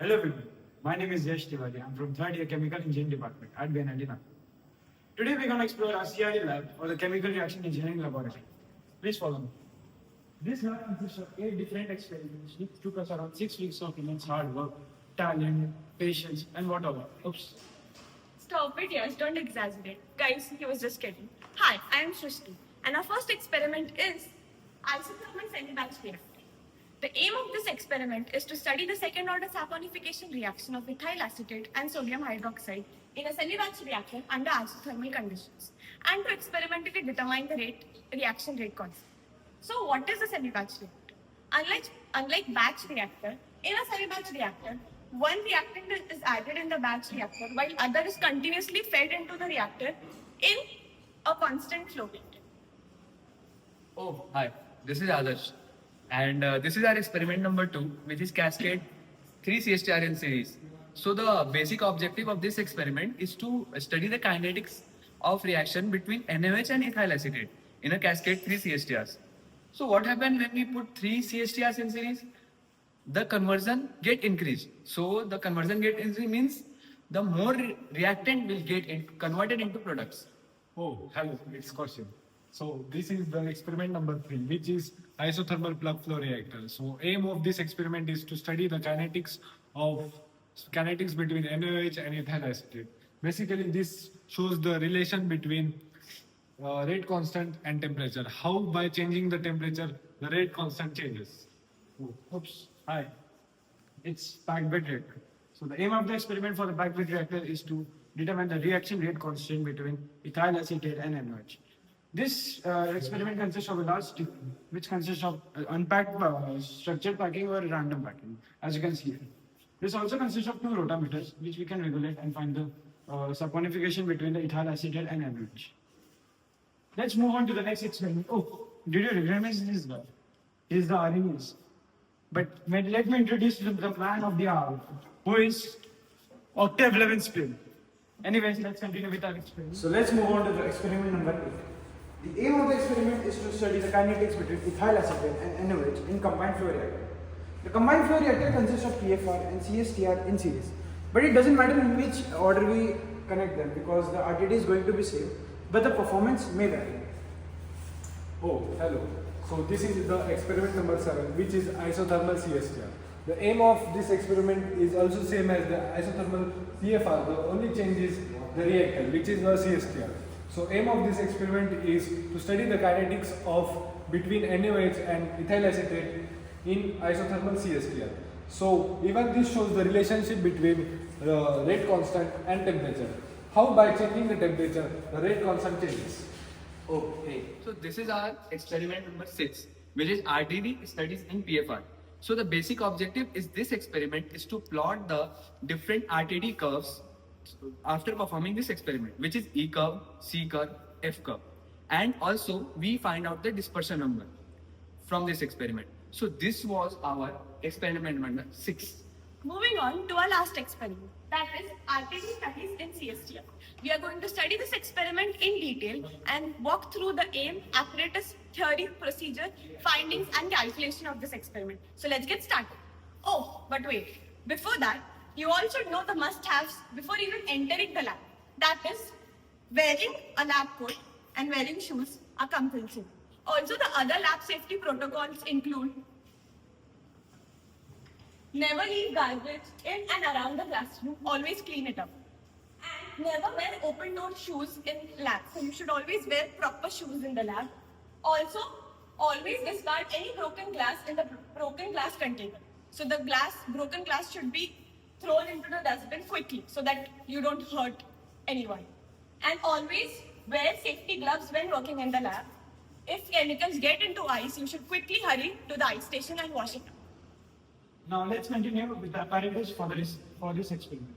Hello everyone, my name is Yash Tiwari. I'm from third year Chemical Engineering Department at BNIT Nagpur. Today we're going to explore our CRE lab or the Chemical Reaction Engineering Laboratory. Please follow me. This lab consists of 8 different experiments which took us around 6 weeks of immense hard work, talent, patience, and whatever. Oops. Stop it, yes, don't exaggerate. Guys, he was just kidding. Hi, I am Shrishti, and our first experiment is isothermal semi-batch reactor. The aim of this experiment is to study the second order saponification reaction of ethyl acetate and sodium hydroxide in a semi-batch reactor under isothermal conditions and to experimentally determine the reaction rate constant. So what is a semi-batch reactor? Unlike batch reactor, in a semi-batch reactor, one reactant is added in the batch reactor while other is continuously fed into the reactor in a constant flow rate. Oh, hi. This is Adarsh. And this is our experiment number 2, which is Cascade 3 CSTR in series. So the basic objective of this experiment is to study the kinetics of reaction between NaOH and ethyl acetate in a Cascade 3 CSTRs. So what happened when we put 3 CSTRs in series? The conversion get increased. So the conversion get increased means the more reactant will get converted into products. Oh, hello, it's Kaushik. So this is the experiment number 3, which is isothermal plug flow reactor. So aim of this experiment is to study the kinetics between NaOH and ethyl acetate. Basically, this shows the relation between rate constant and temperature. How by changing the temperature, the rate constant changes. Oops. Hi. It's packed bed reactor. So the aim of the experiment for the packed bed reactor is to determine the reaction rate constant between ethyl acetate and NaOH. This experiment consists of a large tube which consists of unpacked structured packing or random packing, as you can see here. This also consists of 2 rotameters which we can regulate and find the saponification between the ethyl acetate and NaOH. Let's move on to the next experiment. Oh, did you recognize this guy? He's the Arrhenius. But let me introduce the man of the hour, who is Octave Levinspring. Anyways, let's continue with our experiment. So let's move on to the experiment number 8. The aim of the experiment is to study the kinetics between ethyl acetate and NaOH in combined flow reactor. The combined flow reactor consists of PFR and CSTR in series, but it doesn't matter in which order we connect them because the RTD is going to be same, but the performance may vary. Oh, hello. So this is the experiment number 7, which is isothermal CSTR. The aim of this experiment is also same as the isothermal PFR. The only change is the reactor, which is the CSTR. So aim of this experiment is to study the kinetics of between NaOH and ethyl acetate in isothermal CSTR. So even this shows the relationship between rate constant and temperature. How by changing the temperature, the rate constant changes. Okay, so this is our experiment number 6, which is RTD studies in PFR. So the basic objective is this experiment is to plot the different RTD curves after performing this experiment, which is E curve, C curve, F curve. And also we find out the dispersion number from this experiment. So this was our experiment number 6. Moving on to our last experiment, that is RTD studies in CSTR. We are going to study this experiment in detail and walk through the aim, apparatus, theory, procedure, findings and calculation of this experiment. So let's get started. Oh, but wait, before that, you all should know the must-haves before even entering the lab. That is, wearing a lab coat and wearing shoes are compulsory. Also, the other lab safety protocols include never leave garbage in and around the classroom, always clean it up. And never wear open-toed shoes in lab. So you should always wear proper shoes in the lab. Also, always discard any broken glass in the broken glass container. So the broken glass should be thrown into the dustbin quickly so that you don't hurt anyone. And always wear safety gloves when working in the lab. If chemicals get into ice, you should quickly hurry to the ice station and wash it up. Now let's continue with the apparatus for this experiment.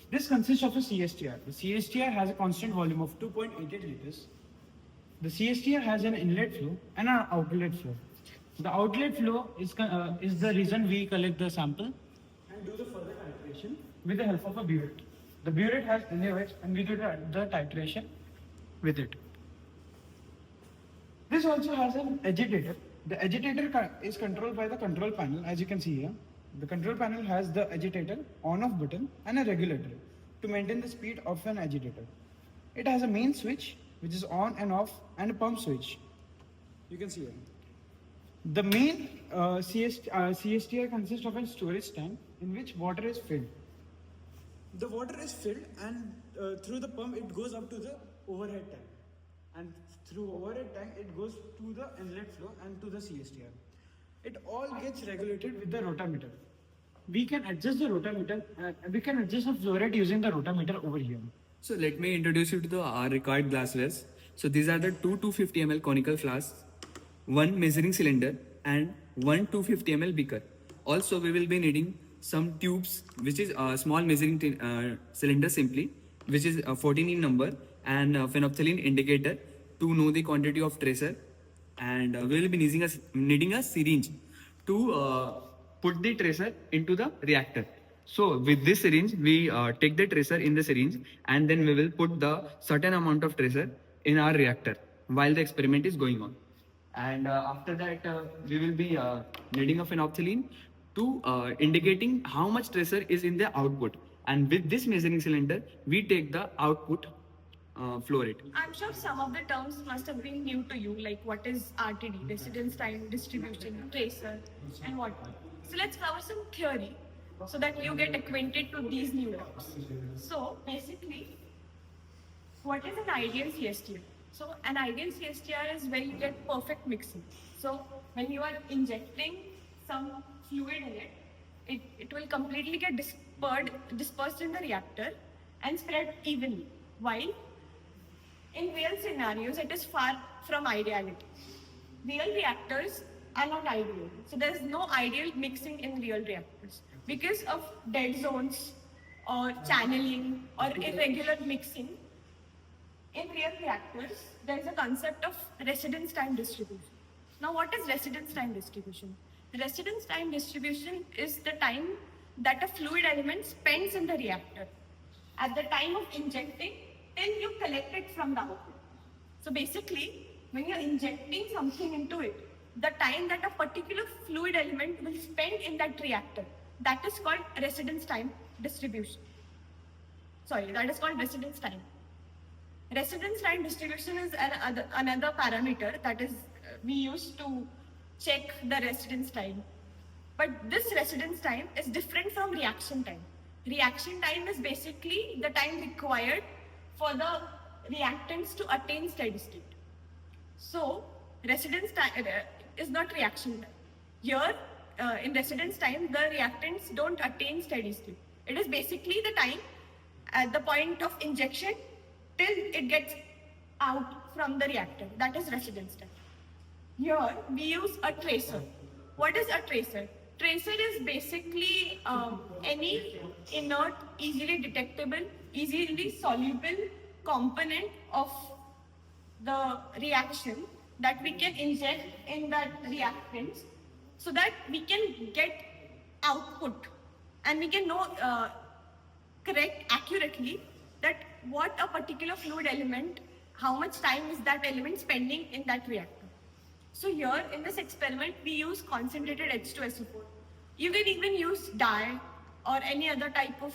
This consists of a CSTR. The CSTR has a constant volume of 2.88 liters. The CSTR has an inlet flow and an outlet flow. The outlet flow is the reason we collect the sample and do the further titration with the help of a burette. The burette has NaOH and we do the titration with it. This also has an agitator. The agitator is controlled by the control panel, as you can see here. The control panel has the agitator, on-off button and a regulator to maintain the speed of an agitator. It has a main switch which is on and off and a pump switch. You can see it. The main CSTR consists of a storage tank in which water is filled. The water is filled and through the pump it goes up to the overhead tank. And through overhead tank it goes to the inlet flow and to the CSTR. It all gets regulated with the rotameter. We can adjust the rotameter, we can adjust the flow rate using the rotameter over here. So let me introduce you to the our required glasswares. So these are the two 250 ml conical flasks, one measuring cylinder and one 250 ml beaker. Also we will be needing some tubes, which is a small measuring cylinder simply, which is 14 in number, and a phenolphthalein indicator to know the quantity of tracer. And we will be needing a syringe to put the tracer into the reactor. So with this syringe, we take the tracer in the syringe and then we will put the certain amount of tracer in our reactor while the experiment is going on. And after that, we will be needing a phenolphthalein to indicating how much tracer is in the output. And with this measuring cylinder, we take the output flow rate. I'm sure some of the terms must have been new to you, like what is RTD, residence time distribution, tracer, and what. So let's cover some theory so that you get acquainted to these new terms. So basically, what is an ideal CSTR? So an ideal CSTR is where you get perfect mixing. So when you are injecting some fluid in it, it will completely get dispersed in the reactor and spread evenly. While in real scenarios, it is far from ideality. Real reactors are not ideal. So there is no ideal mixing in real reactors because of dead zones or channeling or irregular mixing. In real reactors, there is a concept of residence time distribution. Now, what is residence time distribution? Residence time distribution is the time that a fluid element spends in the reactor at the time of injecting till you collect it from the output. So basically, when you're injecting something into it, the time that a particular fluid element will spend in that reactor, that is called residence time distribution. That is called residence time. Residence time distribution is another parameter that is we use to check the residence time. But this residence time is different from reaction time. Reaction time is basically the time required for the reactants to attain steady state. So residence time is not reaction time. Here, in residence time, the reactants don't attain steady state. It is basically the time at the point of injection till it gets out from the reactor. That is residence time. Here, we use a tracer. What is a tracer? Tracer is basically any inert, easily detectable, easily soluble component of the reaction that we can inject in that reactant so that we can get output and we can know correct accurately that what a particular fluid element, how much time is that element spending in that reactor. So here in this experiment, we use concentrated H2SO4. You can even use dye or any other type of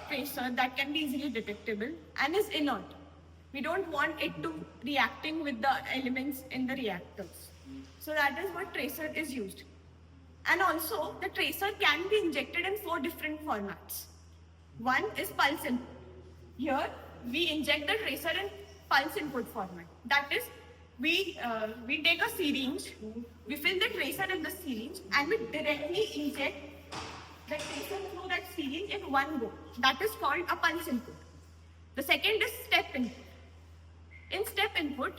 tracer that can be easily detectable and is inert. We don't want it to reacting with the elements in the reactors. So that is what tracer is used. And also the tracer can be injected in 4 different formats. One is pulse input. Here we inject the tracer in pulse input format. That is, we take a syringe, we fill the tracer in the syringe and we directly inject the tracer through that syringe in one go. That is called a pulse input. The second is step input. In step input,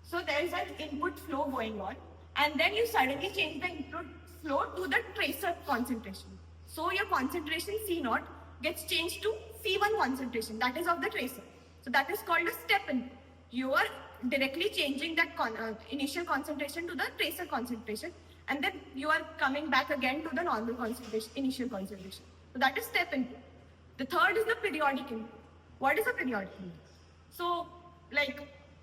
so there is an input flow going on and then you suddenly change the input flow to the tracer concentration. So your concentration C0 gets changed to C1 concentration, that is of the tracer. So that is called a step input. You are directly changing that initial concentration to the tracer concentration and then you are coming back again to the normal concentration, initial concentration. So that is step input. The third is the periodic input. What is a periodic input? So like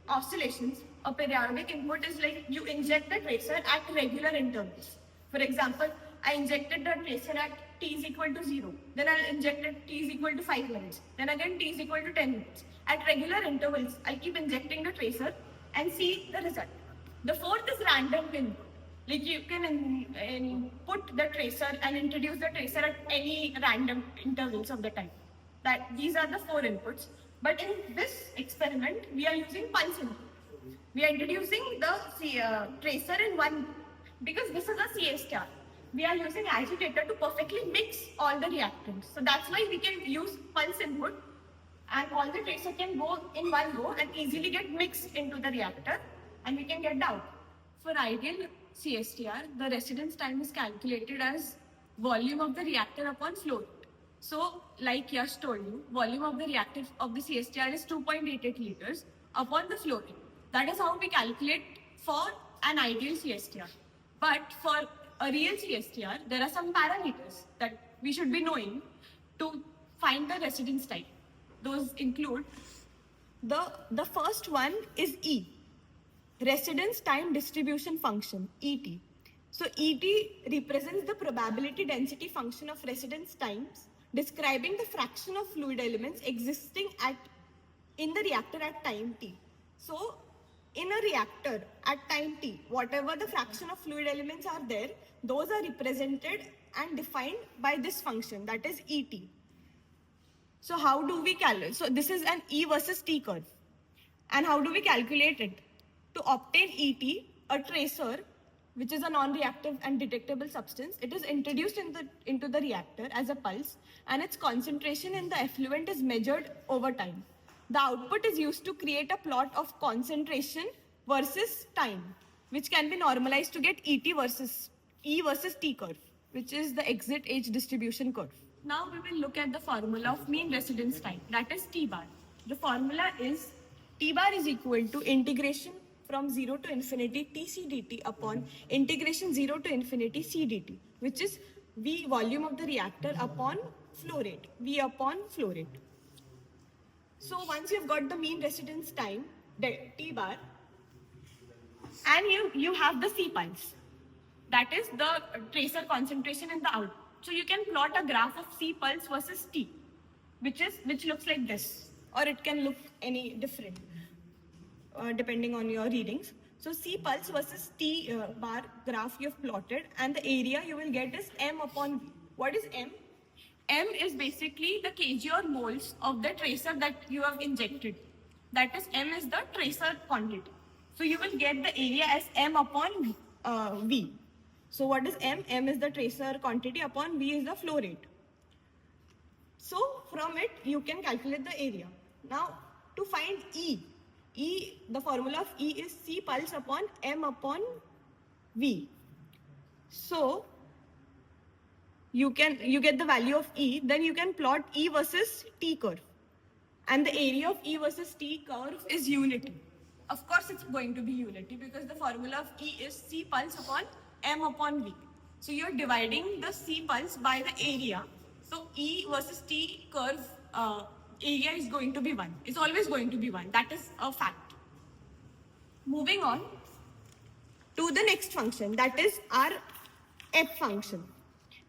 oscillations, a periodic input is like you inject the tracer at regular intervals. For example, I injected the tracer at t is equal to 0. Then I'll inject at t is equal to 5 minutes. Then again t is equal to 10 minutes. At regular intervals, I'll keep injecting the tracer and see the result. The fourth is random input. Like you can put the tracer and introduce the tracer at any random intervals of the time. These are the 4 inputs. But in this experiment, we are using pulse input. We are introducing the tracer in one, because this is a CSTR. We are using agitator to perfectly mix all the reactants. So that's why we can use pulse input and all the tracer can go in one go and easily get mixed into the reactor and we can get the output. For ideal CSTR, the residence time is calculated as volume of the reactor upon flow rate. So, like Yash told you, volume of the reactor of the CSTR is 2.88 liters upon the flow rate. That is how we calculate for an ideal CSTR. But for a real CSTR, there are some parameters that we should be knowing to find the residence time. Those include the first one is E, residence time distribution function, ET. So ET represents the probability density function of residence times, describing the fraction of fluid elements existing in the reactor at time t. So in a reactor at time t, whatever the fraction of fluid elements are there, those are represented and defined by this function, that is ET. So how do we calculate? So this is an E versus T curve. And how do we calculate it? To obtain ET, a tracer, which is a non-reactive and detectable substance, it is introduced into the reactor as a pulse, and its concentration in the effluent is measured over time. The output is used to create a plot of concentration versus time, which can be normalized to get E versus T curve, which is the exit age distribution curve. Now we will look at the formula of mean residence time, that is T bar. The formula is T bar is equal to integration from 0 to infinity Tc dt upon integration 0 to infinity C dt, which is V volume of the reactor upon flow rate, V upon flow rate. So once you've got the mean residence time, the T bar, and you have the C pulse, that is the tracer concentration in the output. So you can plot a graph of C pulse versus T, which looks like this, or it can look any different depending on your readings. So C pulse versus T bar graph you've plotted, and the area you will get is M upon V. What is M? M is basically the kg or moles of the tracer that you have injected. That is, M is the tracer quantity. So you will get the area as M upon V. So what is M? M is the tracer quantity upon V is the flow rate. So from it, you can calculate the area. Now, to find E, the formula of E is C pulse upon M upon V. So you get the value of E, then you can plot E versus T curve. And the area of E versus T curve is unity. Of course, it's going to be unity because the formula of E is C pulse upon M upon V. So you're dividing the C pulse by the area. So E versus T curve area is going to be 1. It's always going to be 1. That is a fact. Moving on to the next function, that is our F function.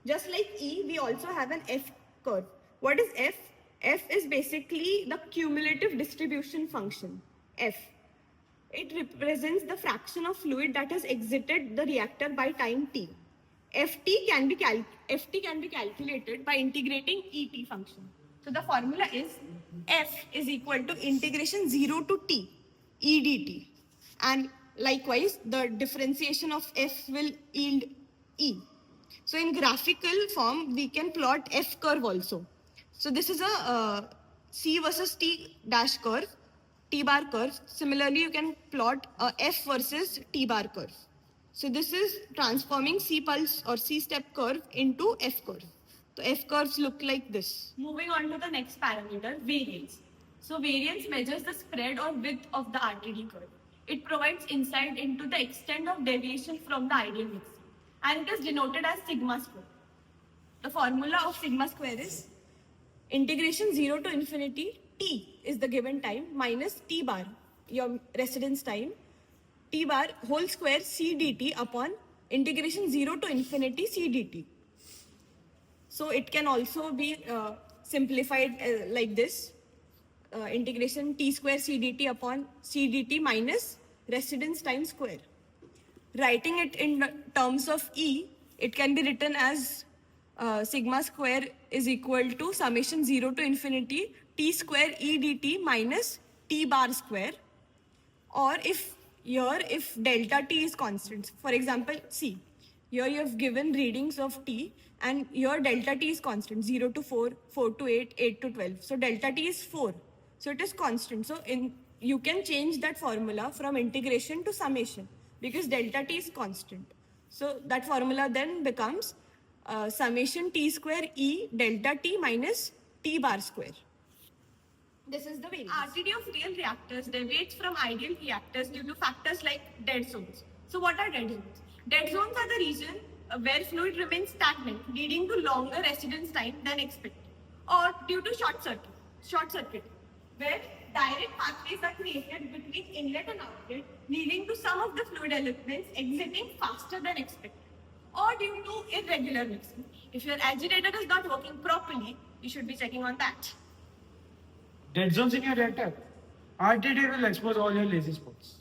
Just like E, we also have an F curve. What is F? F is basically the cumulative distribution function, F. It represents the fraction of fluid that has exited the reactor by time t. Ft can be calculated by integrating ET function. So the formula is F is equal to integration 0 to t, E dt. And likewise, the differentiation of F will yield E. So in graphical form, we can plot F curve also. So this is a C versus T dash curve, T bar curve. Similarly, you can plot a F versus T bar curve. So this is transforming C pulse or C step curve into F curve. So F curves look like this. Moving on to the next parameter, variance. So variance measures the spread or width of the RTD curve. It provides insight into the extent of deviation from the ideal mixing, and it is denoted as sigma square. The formula of sigma square is integration 0 to infinity t is the given time minus t bar, your residence time, t bar whole square c dt upon integration 0 to infinity c dt. So it can also be simplified like this. Integration t square c dt upon c dt minus residence times square. Writing it in terms of E, it can be written as sigma square is equal to summation 0 to infinity t square e dt minus t bar square. Or if delta t is constant, for example, see, here you have given readings of t and your delta t is constant, 0 to 4, 4 to 8, 8 to 12. So delta t is 4. So it is constant. So you can change that formula from integration to summation because delta t is constant. So that formula then becomes summation t square e delta t minus t bar square. This is the variance. RTD of real reactors deviates from ideal reactors due to factors like dead zones. So what are dead zones? Dead zones are the region where fluid remains stagnant, leading to longer residence time than expected. Or due to short circuit, where direct pathways are created between inlet and outlet, leading to some of the fluid elements exiting faster than expected. Or due to irregular mixing. If your agitator is not working properly, you should be checking on that. Dead zones in your reactor. RTD will expose all your lazy spots.